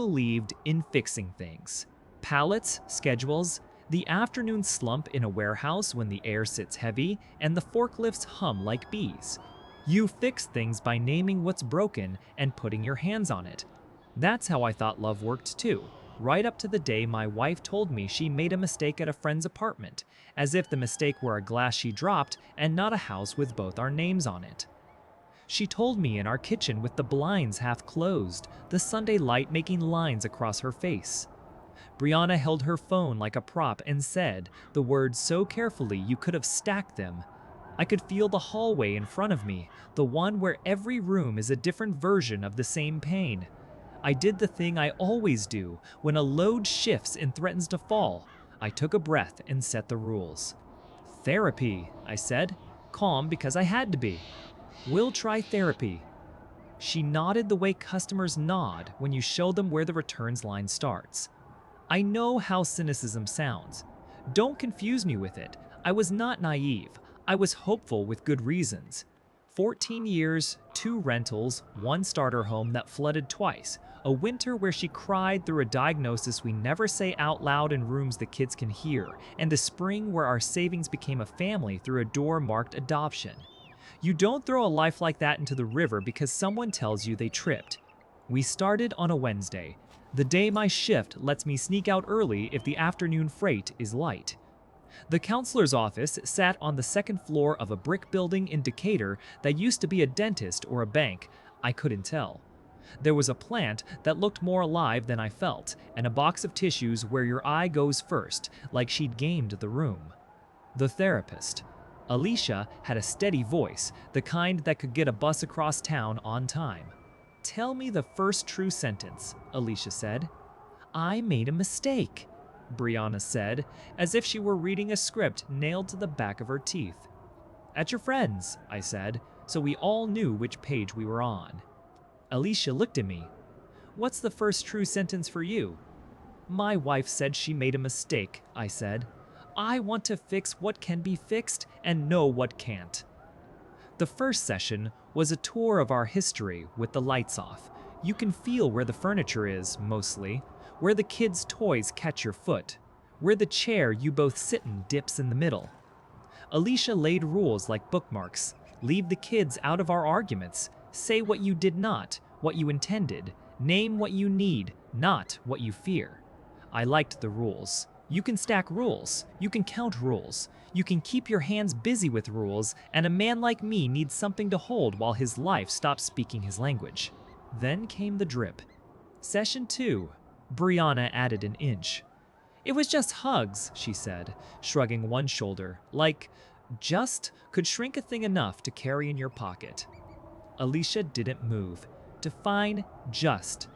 believed in fixing things. Pallets, schedules, the afternoon slump in a warehouse when the air sits heavy and the forklifts hum like bees. You fix things by naming what's broken and putting your hands on it. That's how I thought love worked too, right up to the day my wife told me she made a mistake at a friend's apartment, as if the mistake were a glass she dropped and not a house with both our names on it. She told me in our kitchen with the blinds half closed, the Sunday light making lines across her face. Brianna held her phone like a prop and said the words so carefully you could have stacked them. I could feel the hallway in front of me, the one where every room is a different version of the same pain. I did the thing I always do when a load shifts and threatens to fall. I took a breath and set the rules. Therapy, I said, calm because I had to be. We'll try therapy. She nodded the way customers nod when you show them where the returns line starts. I know how cynicism sounds. Don't confuse me with it. I was not naive. I was hopeful with good reasons. 14 years, 2 rentals, 1 starter home that flooded twice, a winter where she cried through a diagnosis we never say out loud in rooms the kids can hear, and a spring where our savings became a family through a door marked adoption. You don't throw a life like that into the river because someone tells you they tripped. We started on a Wednesday, the day my shift lets me sneak out early if the afternoon freight is light. The counselor's office sat on the second floor of a brick building in Decatur that used to be a dentist or a bank. I couldn't tell. There was a plant that looked more alive than I felt, and a box of tissues where your eye goes first, like she'd gamed the room. The therapist. Alicia had a steady voice, the kind that could get a bus across town on time. "Tell me the first true sentence," Alicia said. "I made a mistake," Brianna said, as if she were reading a script nailed to the back of her teeth. "At your friend's," I said, so we all knew which page we were on. Alicia looked at me. "What's the first true sentence for you?" "My wife said she made a mistake," I said. "I want to fix what can be fixed and know what can't." The first session was a tour of our history with the lights off. You can feel where the furniture is, mostly, where the kids' toys catch your foot, where the chair you both sit in dips in the middle. Alicia laid rules like bookmarks. Leave the kids out of our arguments. Say what you did not, what you intended. Name what you need, not what you fear. I liked the rules. You can stack rules. You can count rules. You can keep your hands busy with rules, and a man like me needs something to hold while his life stops speaking his language. Then came the drip. Session 2. Brianna added an inch. "It was just hugs," she said, shrugging one shoulder, like, just could shrink a thing enough to carry in your pocket. Alicia didn't move. Define just.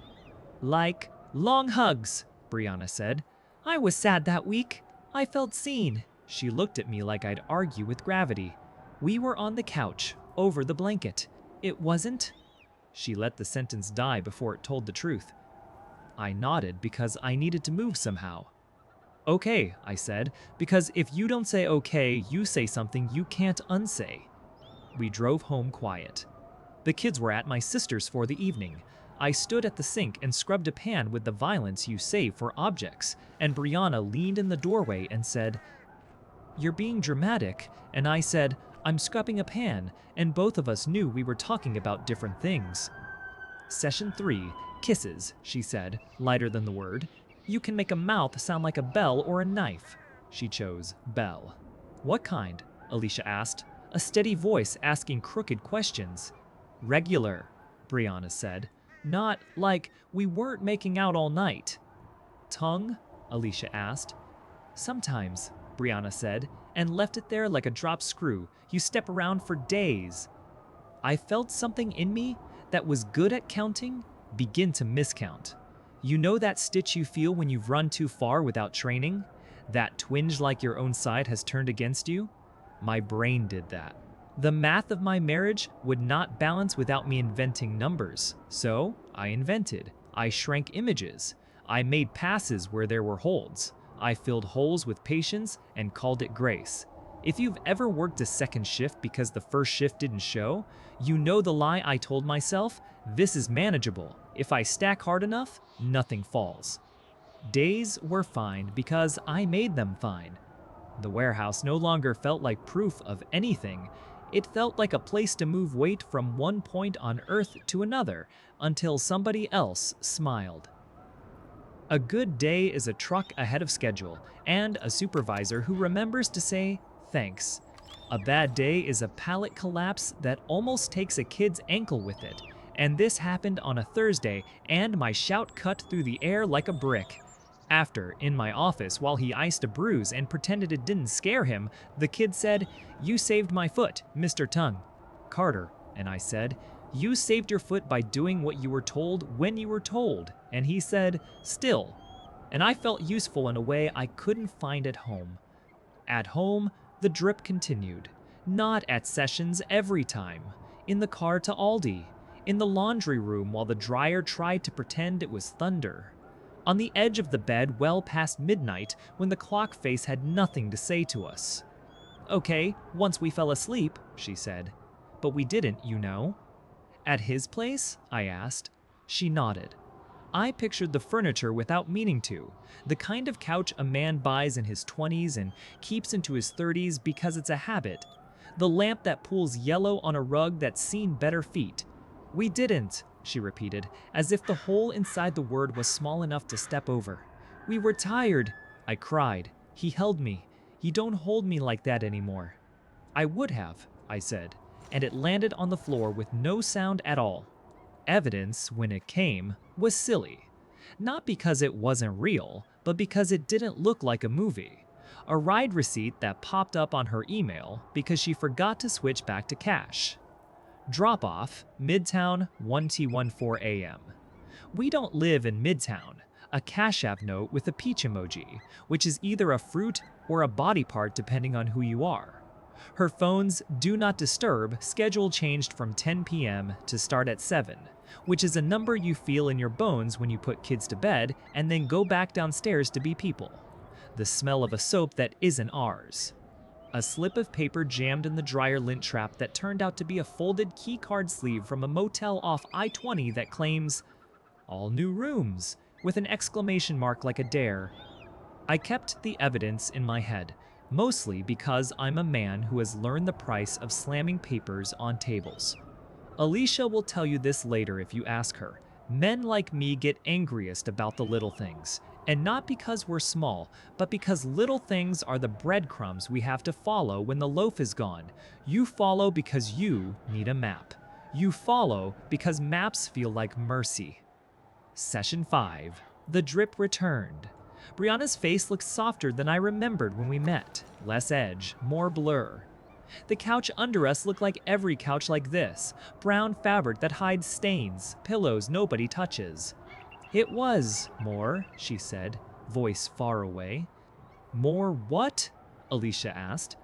"Like long hugs," Brianna said. "I was sad that week. I felt seen." She looked at me like I'd argue with gravity. "We were on the couch, over the blanket. It wasn't." She let the sentence die before it told the truth. I nodded because I needed to move somehow. "Okay," I said, "because if you don't say okay, you say something you can't unsay." We drove home quiet. The kids were at my sister's for the evening. I stood at the sink and scrubbed a pan with the violence you save for objects, and Brianna leaned in the doorway and said, "You're being dramatic," and I said, "I'm scrubbing a pan," and both of us knew we were talking about different things. Session 3, kisses, she said, lighter than the word. "You can make a mouth sound like a bell or a knife." She chose bell. "What kind?" Alicia asked, a steady voice asking crooked questions. "Regular," Brianna said. "Not like we weren't making out all night." "Tongue?" Alicia asked. "Sometimes," Brianna said, and left it there like a drop screw you step around for days. I felt something in me that was good at counting begin to miscount. You know that stitch you feel when you've run too far without training? That twinge like your own side has turned against you? My brain did that. The math of my marriage would not balance without me inventing numbers. So I invented. I shrank images. I made passes where there were holds. I filled holes with patience and called it grace. If you've ever worked a second shift because the first shift didn't show, you know the lie I told myself, this is manageable. If I stack hard enough, nothing falls. Days were fine because I made them fine. The warehouse no longer felt like proof of anything. It felt like a place to move weight from one point on Earth to another until somebody else smiled. A good day is a truck ahead of schedule and a supervisor who remembers to say thanks. A bad day is a pallet collapse that almost takes a kid's ankle with it. And this happened on a Thursday, and my shout cut through the air like a brick. After, in my office, while he iced a bruise and pretended it didn't scare him, the kid said, "You saved my foot, Mr. Tongue." "Carter," and I said, "You saved your foot by doing what you were told when you were told." And he said, "Still." And I felt useful in a way I couldn't find at home. At home, the drip continued. Not at sessions every time. In the car to Aldi. In the laundry room while the dryer tried to pretend it was thunder. On the edge of the bed well past midnight when the clock face had nothing to say to us. "Okay, once we fell asleep," she said. "But we didn't, you know." "At his place?" I asked. She nodded. I pictured the furniture without meaning to, the kind of couch a man buys in his 20s and keeps into his 30s because it's a habit. The lamp that pools yellow on a rug that's seen better feet. "We didn't," she repeated, as if the hole inside the word was small enough to step over. "We were tired," I cried. "He held me. You don't hold me like that anymore." "I would have," I said, and it landed on the floor with no sound at all. Evidence, when it came, was silly. Not because it wasn't real, but because it didn't look like a movie. A ride receipt that popped up on her email because she forgot to switch back to cash. Drop-off, Midtown, 1T14 AM. We don't live in Midtown. A Cash App note with a peach emoji, which is either a fruit or a body part depending on who you are. Her phone's Do Not Disturb schedule changed from 10 p.m. to start at 7, which is a number you feel in your bones when you put kids to bed and then go back downstairs to be people. The smell of a soap that isn't ours. A slip of paper jammed in the dryer lint trap that turned out to be a folded keycard sleeve from a motel off I-20 that claims, "All new rooms," with an exclamation mark like a dare. I kept the evidence in my head, mostly because I'm a man who has learned the price of slamming papers on tables. Alicia will tell you this later if you ask her. Men like me get angriest about the little things, and not because we're small, but because little things are the breadcrumbs we have to follow when the loaf is gone. You follow because you need a map. You follow because maps feel like mercy. Session 5. The drip returned. Brianna's face looked softer than I remembered when we met. Less edge, more blur. The couch under us looked like every couch like this. Brown fabric that hides stains, pillows nobody touches. "It was more," she said, voice far away. "More what?" Alicia asked.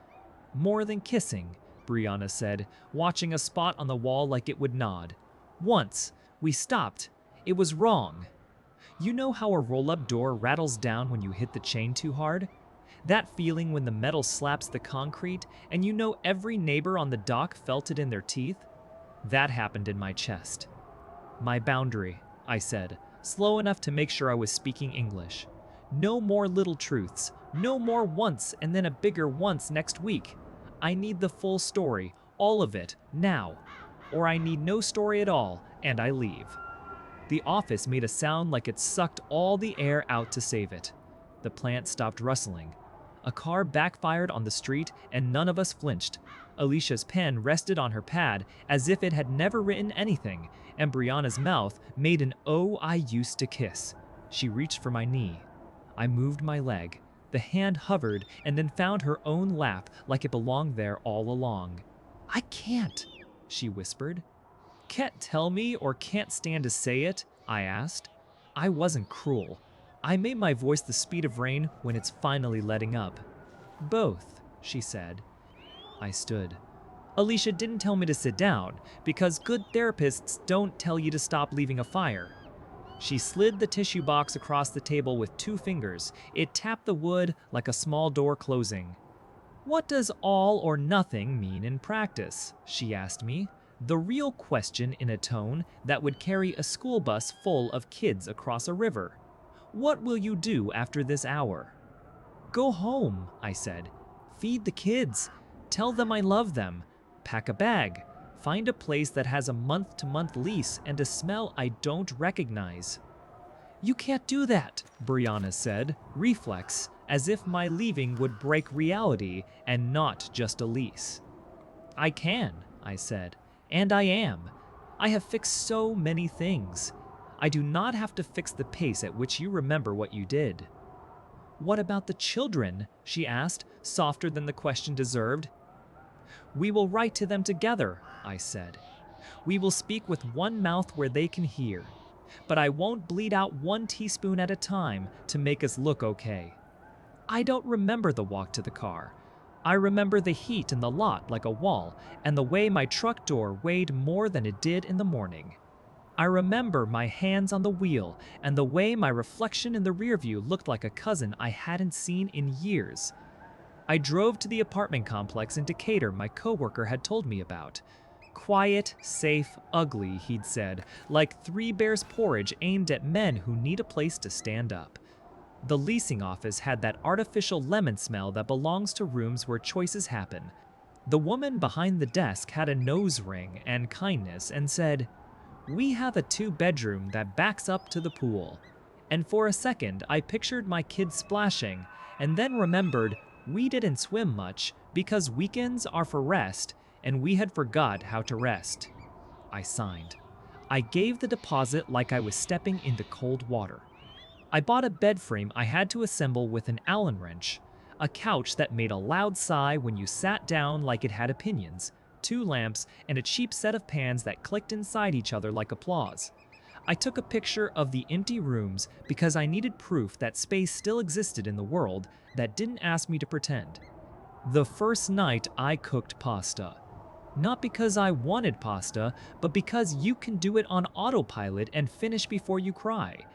"More than kissing," Brianna said, watching a spot on the wall like it would nod. "Once, we stopped. It was wrong." You know how a roll-up door rattles down when you hit the chain too hard? That feeling when the metal slaps the concrete and you know every neighbor on the dock felt it in their teeth? That happened in my chest. "My boundary," I said, slow enough to make sure I was speaking English. "No more little truths. No more once and then a bigger once next week. I need the full story, all of it, now. Or I need no story at all, and I leave." The office made a sound like it sucked all the air out to save it. The plant stopped rustling. A car backfired on the street and none of us flinched. Alicia's pen rested on her pad as if it had never written anything, and Brianna's mouth made an "Oh, I used to kiss." She reached for my knee. I moved my leg. The hand hovered and then found her own lap like it belonged there all along. "I can't," she whispered. "Can't tell me or can't stand to say it?" I asked. I wasn't cruel. I made my voice the speed of rain when it's finally letting up. "Both," she said. I stood. Alicia didn't tell me to sit down, because good therapists don't tell you to stop leaving a fire. She slid the tissue box across the table with 2 fingers. It tapped the wood like a small door closing. "What does all or nothing mean in practice?" she asked me. the real question in a tone that would carry a school bus full of kids across a river. What will you do after this hour? Go home, I said. Feed the kids. Tell them I love them. Pack a bag. Find a place that has a month-to-month lease and a smell I don't recognize. You can't do that, Brianna said, reflex, as if my leaving would break reality and not just a lease. I can, I said, and I am. I have fixed so many things. I do not have to fix the pace at which you remember what you did. What about the children? She asked, softer than the question deserved. We will write to them together, I said. We will speak with one mouth where they can hear. But I won't bleed out 1 teaspoon at a time to make us look okay. I don't remember the walk to the car. I remember the heat in the lot like a wall and the way my truck door weighed more than it did in the morning. I remember my hands on the wheel and the way my reflection in the rearview looked like a cousin I hadn't seen in years. I drove to the apartment complex in Decatur my coworker had told me about. Quiet, safe, ugly, he'd said, like Three Bears porridge aimed at men who need a place to stand up. The leasing office had that artificial lemon smell that belongs to rooms where choices happen. The woman behind the desk had a nose ring and kindness and said, "We have a 2-bedroom that backs up to the pool." And for a second, I pictured my kids splashing and then remembered we didn't swim much because weekends are for rest and we had forgot how to rest. I signed. I gave the deposit like I was stepping into cold water. I bought a bed frame I had to assemble with an Allen wrench, a couch that made a loud sigh when you sat down like it had opinions, 2 lamps, and a cheap set of pans that clicked inside each other like applause. I took a picture of the empty rooms because I needed proof that space still existed in the world that didn't ask me to pretend. The first night I cooked pasta. Not because I wanted pasta, but because you can do it on autopilot and finish before you cry.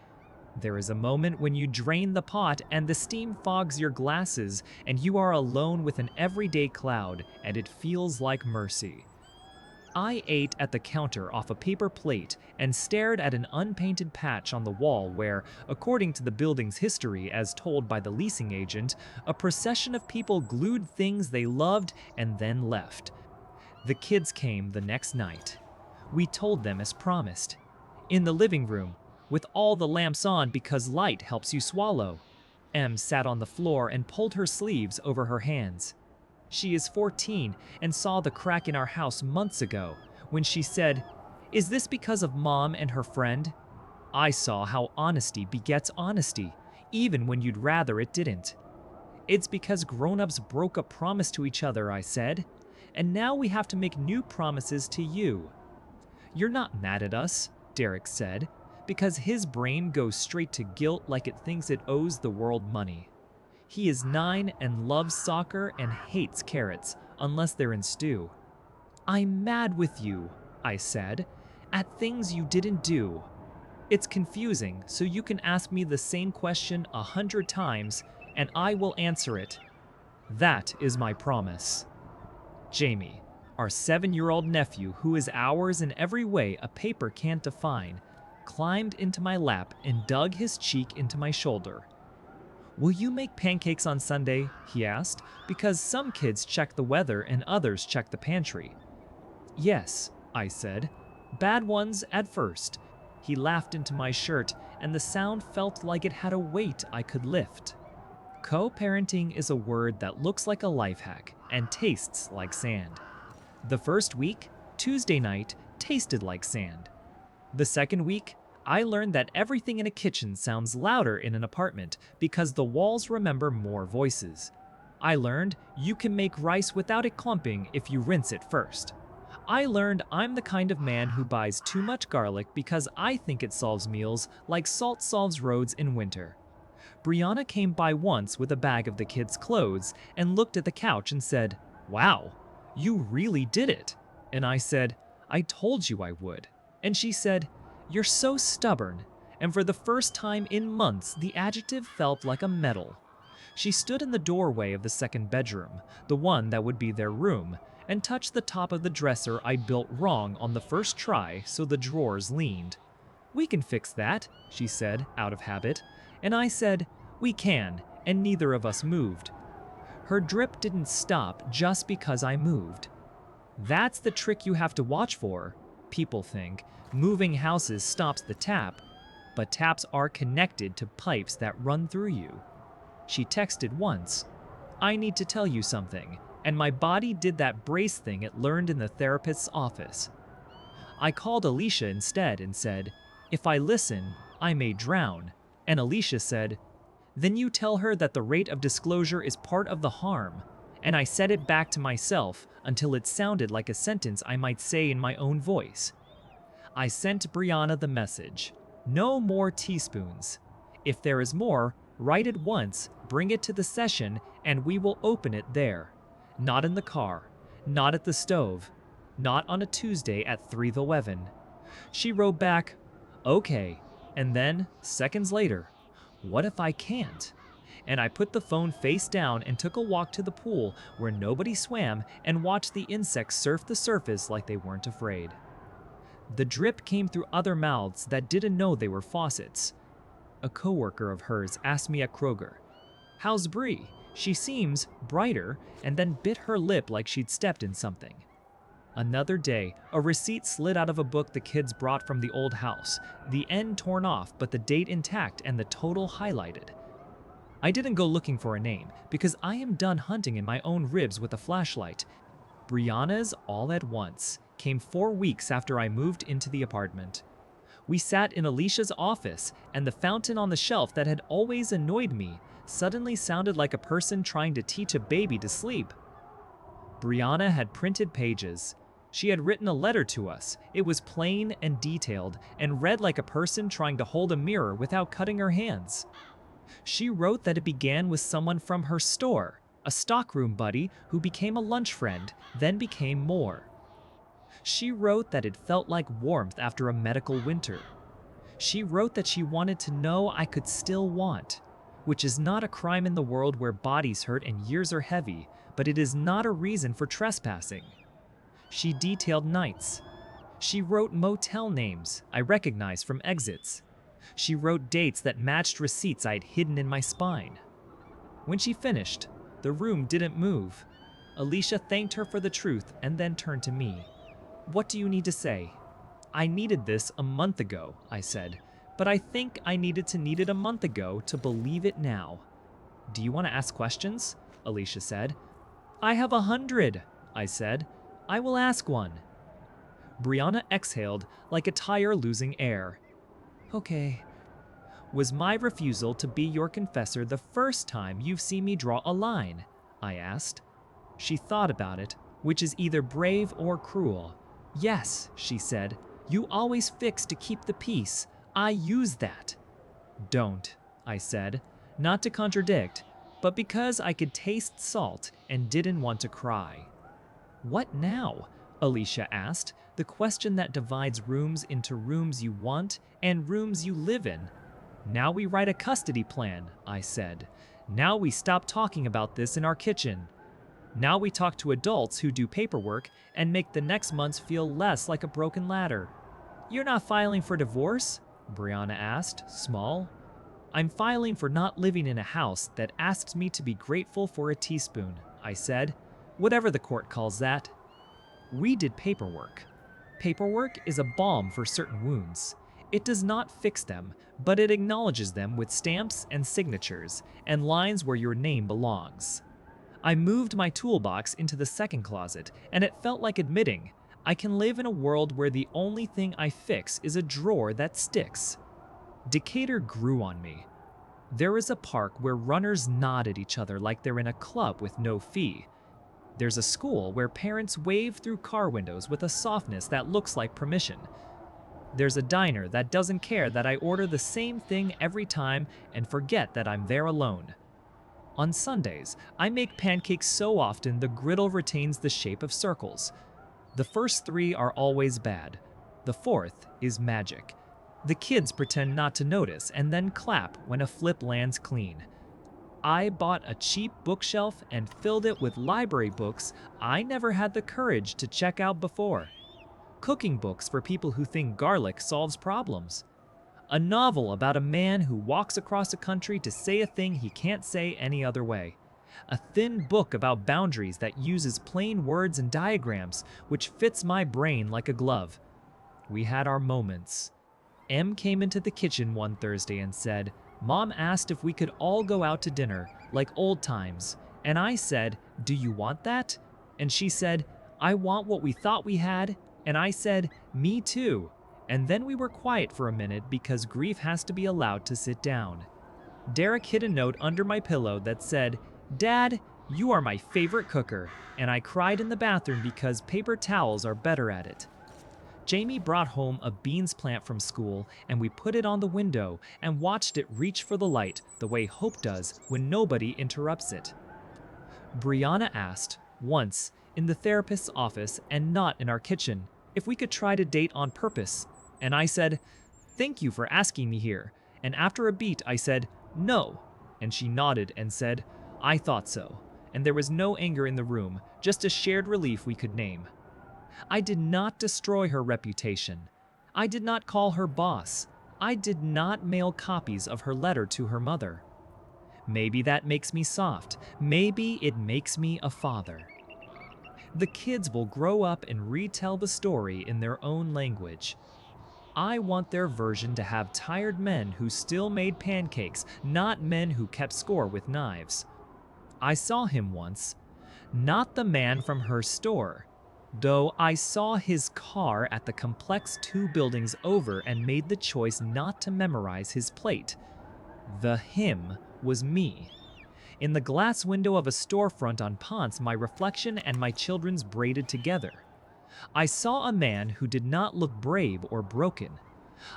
There is a moment when you drain the pot and the steam fogs your glasses and you are alone with an everyday cloud and it feels like mercy. I ate at the counter off a paper plate and stared at an unpainted patch on the wall where, according to the building's history as told by the leasing agent, a procession of people glued things they loved and then left. The kids came the next night. We told them as promised. In the living room, with all the lamps on because light helps you swallow. Em sat on the floor and pulled her sleeves over her hands. She is 14 and saw the crack in our house months ago when she said, "Is this because of Mom and her friend?" I saw how honesty begets honesty, even when you'd rather it didn't. "It's because grown-ups broke a promise to each other," I said, "and now we have to make new promises to you." "You're not mad at us," Derek said, because his brain goes straight to guilt like it thinks it owes the world money. He is 9 and loves soccer and hates carrots, unless they're in stew. "I'm mad with you," I said, "at things you didn't do. It's confusing, so you can ask me the same question 100 times, and I will answer it. That is my promise." Jamie, our 7-year-old nephew, who is ours in every way a paper can't define, climbed into my lap and dug his cheek into my shoulder. "Will you make pancakes on Sunday?" he asked, because some kids check the weather and others check the pantry. "Yes," I said. "Bad ones at first." He laughed into my shirt, and the sound felt like it had a weight I could lift. Co-parenting is a word that looks like a life hack and tastes like sand. The first week, Tuesday night, tasted like sand. The second week, I learned that everything in a kitchen sounds louder in an apartment because the walls remember more voices. I learned you can make rice without it clumping if you rinse it first. I learned I'm the kind of man who buys too much garlic because I think it solves meals like salt solves roads in winter. Brianna came by once with a bag of the kids' clothes and looked at the couch and said, "Wow, you really did it." And I said, "I told you I would." And she said, "You're so stubborn." And for the first time in months, the adjective felt like a medal. She stood in the doorway of the second bedroom, the one that would be their room, and touched the top of the dresser I built wrong on the first try so the drawers leaned. "We can fix that," she said, out of habit, and I said, "We can," and neither of us moved. Her drip didn't stop just because I moved. That's the trick you have to watch for. People think moving houses stops the tap, but taps are connected to pipes that run through you. She texted once, "I need to tell you something," and my body did that brace thing it learned in the therapist's office. I called Alicia instead and said, "If I listen, I may drown." And Alicia said, "Then you tell her that the rate of disclosure is part of the harm." And I said it back to myself until it sounded like a sentence I might say in my own voice. I sent Brianna the message, "No more teaspoons. If there is more, write it once, bring it to the session, and we will open it there. Not in the car, not at the stove, not on a Tuesday at 3:11. She wrote back, "Okay," and then, seconds later, "What if I can't?" And I put the phone face down and took a walk to the pool where nobody swam and watched the insects surf the surface like they weren't afraid. The drip came through other mouths that didn't know they were faucets. A coworker of hers asked me at Kroger, "How's Bree? She seems brighter," and then bit her lip like she'd stepped in something. Another day, a receipt slid out of a book the kids brought from the old house, the end torn off but the date intact and the total highlighted. I didn't go looking for a name because I am done hunting in my own ribs with a flashlight. Brianna's All at Once came 4 weeks after I moved into the apartment. We sat in Alicia's office, and the fountain on the shelf that had always annoyed me suddenly sounded like a person trying to teach a baby to sleep. Brianna had printed pages. She had written a letter to us. It was plain and detailed and read like a person trying to hold a mirror without cutting her hands. She wrote that it began with someone from her store, a stockroom buddy who became a lunch friend, then became more. She wrote that it felt like warmth after a medical winter. She wrote that she wanted to know I could still want, which is not a crime in the world where bodies hurt and years are heavy, but it is not a reason for trespassing. She detailed nights. She wrote motel names I recognized from exits. She wrote dates that matched receipts I'd hidden in my spine. When she finished, the room didn't move. Alicia thanked her for the truth and then turned to me. "What do you need to say?" "I needed this a month ago," I said, "but I think I needed to need it a month ago to believe it now." "Do you want to ask questions?" Alicia said. "I have 100, I said. "I will ask one." Brianna exhaled like a tire losing air. "Okay." "Was my refusal to be your confessor the first time you've seen me draw a line?" I asked. She thought about it, which is either brave or cruel. "Yes," she said. "You always fix to keep the peace. I use that." "Don't," I said, not to contradict, but because I could taste salt and didn't want to cry. "What now?" Alicia asked, the question that divides rooms into rooms you want and rooms you live in. "Now we write a custody plan," I said. "Now we stop talking about this in our kitchen. Now we talk to adults who do paperwork and make the next months feel less like a broken ladder." "You're not filing for divorce?" Brianna asked, small. "I'm filing for not living in a house that asks me to be grateful for a teaspoon," I said. "Whatever the court calls that." We did paperwork. Paperwork is a balm for certain wounds. It does not fix them, but it acknowledges them with stamps and signatures and lines where your name belongs. I moved my toolbox into the second closet, and it felt like admitting, I can live in a world where the only thing I fix is a drawer that sticks. Decatur grew on me. There is a park where runners nod at each other like they're in a club with no fee. There's a school where parents wave through car windows with a softness that looks like permission. There's a diner that doesn't care that I order the same thing every time and forget that I'm there alone. On Sundays, I make pancakes so often the griddle retains the shape of circles. The first 3 are always bad. The 4th is magic. The kids pretend not to notice and then clap when a flip lands clean. I bought a cheap bookshelf and filled it with library books I never had the courage to check out before. Cooking books for people who think garlic solves problems. A novel about a man who walks across a country to say a thing he can't say any other way. A thin book about boundaries that uses plain words and diagrams, which fits my brain like a glove. We had our moments. Em came into the kitchen one Thursday and said, "Mom asked if we could all go out to dinner, like old times." And I said, "Do you want that?" And she said, "I want what we thought we had." And I said, "Me too." And then we were quiet for a minute because grief has to be allowed to sit down. Derek hid a note under my pillow that said, "Dad, you are my favorite cooker." And I cried in the bathroom because paper towels are better at it. Jamie brought home a beans plant from school and we put it on the window and watched it reach for the light the way hope does when nobody interrupts it. Brianna asked, once, in the therapist's office and not in our kitchen, if we could try to date on purpose. And I said, "Thank you for asking me here." And after a beat, I said, "No." And she nodded and said, "I thought so." And there was no anger in the room, just a shared relief we could name. I did not destroy her reputation. I did not call her boss. I did not mail copies of her letter to her mother. Maybe that makes me soft. Maybe it makes me a father. The kids will grow up and retell the story in their own language. I want their version to have tired men who still made pancakes, not men who kept score with knives. I saw him once, not the man from her store, though I saw his car at the complex 2 buildings over and made the choice not to memorize his plate. The him was me. In the glass window of a storefront on Ponce, my reflection and my children's braided together. I saw a man who did not look brave or broken.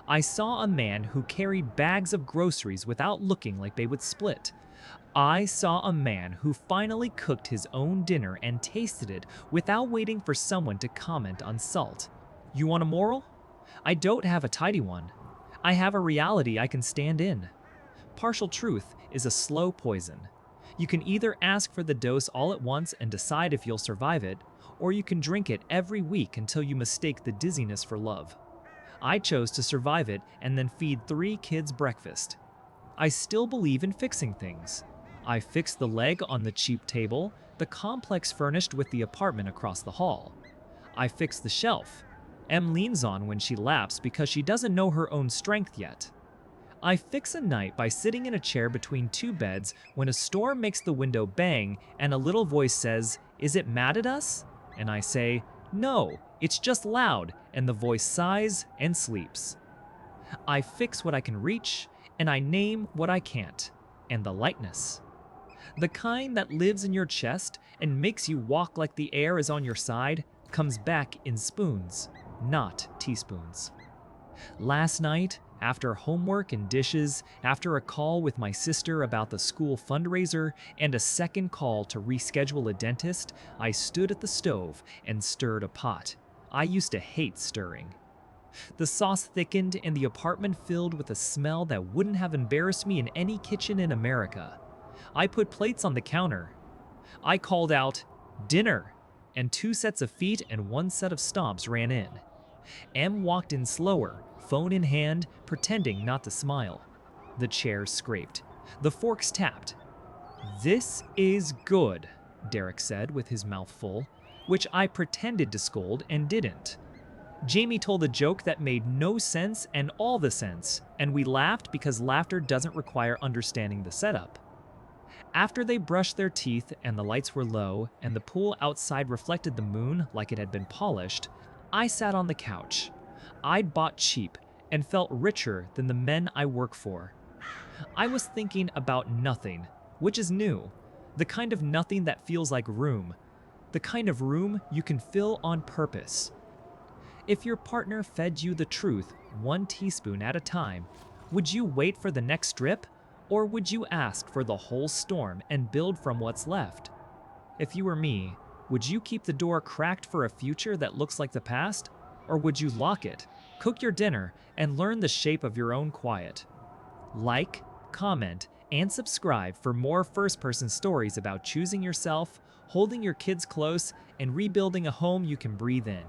I saw a man who carried bags of groceries without looking like they would split. I saw a man who finally cooked his own dinner and tasted it without waiting for someone to comment on salt. You want a moral? I don't have a tidy one. I have a reality I can stand in. Partial truth is a slow poison. You can either ask for the dose all at once and decide if you'll survive it, or you can drink it every week until you mistake the dizziness for love. I chose to survive it and then feed 3 kids breakfast. I still believe in fixing things. I fixed the leg on the cheap table, the complex furnished with the apartment across the hall. I fixed the shelf Em leans on when she laughs because she doesn't know her own strength yet. I fix a night by sitting in a chair between 2 beds when a storm makes the window bang and a little voice says, "Is it mad at us?" And I say, "No, it's just loud," and the voice sighs and sleeps. I fix what I can reach, and I name what I can't, and the lightness. The kind that lives in your chest and makes you walk like the air is on your side comes back in spoons, not teaspoons. Last night, after homework and dishes, after a call with my sister about the school fundraiser, and a second call to reschedule a dentist, I stood at the stove and stirred a pot. I used to hate stirring. The sauce thickened and the apartment filled with a smell that wouldn't have embarrassed me in any kitchen in America. I put plates on the counter. I called out, "Dinner!" and 2 sets of feet and 1 set of stomps ran in. Em walked in slower, phone in hand, pretending not to smile. The chair scraped. The forks tapped. "This is good," Derek said with his mouth full, which I pretended to scold and didn't. Jamie told a joke that made no sense and all the sense, and we laughed because laughter doesn't require understanding the setup. After they brushed their teeth and the lights were low and the pool outside reflected the moon like it had been polished, I sat on the couch. I'd bought cheap and felt richer than the men I work for. I was thinking about nothing, which is new. The kind of nothing that feels like room. The kind of room you can fill on purpose. If your partner fed you the truth 1 teaspoon at a time, would you wait for the next drip? Or would you ask for the whole storm and build from what's left? If you were me, would you keep the door cracked for a future that looks like the past? Or would you lock it, cook your dinner, and learn the shape of your own quiet? Like, comment, and subscribe for more first-person stories about choosing yourself, holding your kids close, and rebuilding a home you can breathe in.